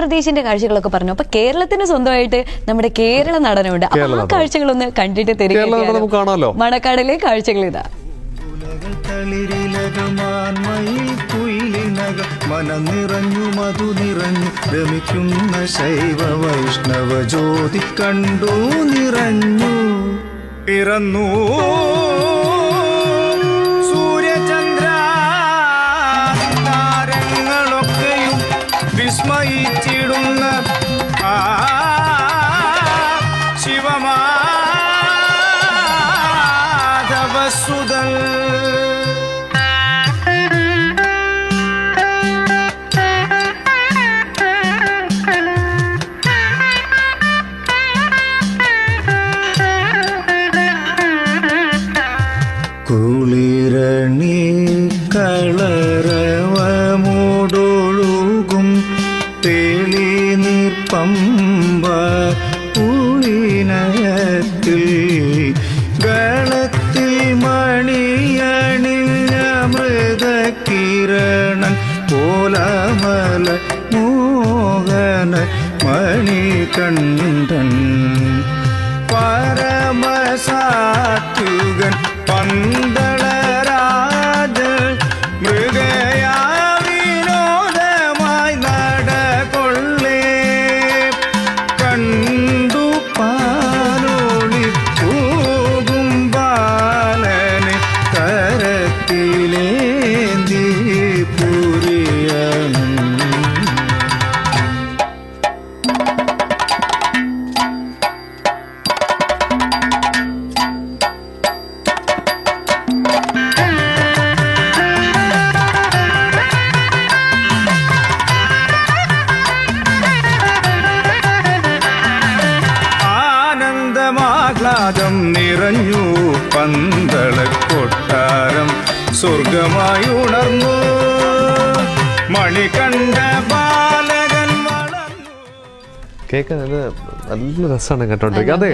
ആന്ധ്രാപ്രദേശിന്റെ കാഴ്ചകളൊക്കെ പറഞ്ഞു. അപ്പൊ കേരളത്തിന് സ്വന്തമായിട്ട് നമ്മുടെ കേരള നടനുണ്ട്. ആ കാഴ്ചകളൊന്ന് കണ്ടിട്ട് തരികയാണല്ലോ. മണക്കാടിലെ കാഴ്ചകൾ ഇതാ. മനം നിറഞ്ഞു മധു നിറഞ്ഞു രമിക്കുന്ന ശൈവ വൈഷ്ണവ ജ്യോതി കണ്ടു നിറഞ്ഞു പിറന്നു സൂര്യചന്ദ്ര താരങ്ങളൊക്കെയും വിസ്മയിച്ചിടുന്ന ശിവമാധവസുതൻ. കുളിരണി കളരവമോടൊഴുകും തെളി നീർപ്പമ്പ പുളിനയത്തിൽ ഗളത്തിൽ മണിയണിഞ്ഞ മൃതകിരണൻ കോലമല മോഹന മണികണ്ഠൻ പരമസാത്വികൻ പന്തളരാജ മൃഗയാ വിനോദമായി നടകൊള്ളേ കണ്ടു പാലോളി പോകും ബാലനെ കരത്തിലേന്തി പുരിയണം. ആനന്ദമാഹ്ലാദം നിറഞ്ഞു പന്തള കൊട്ടാരം സ്വർഗമായി ഉണർന്നു മണികണ്ഠ ബാലകൻ വളർന്നു. കേൾക്കാൻ നല്ല രസമാണ് കേട്ടോണ്ടിരിക്കുക. അതെ.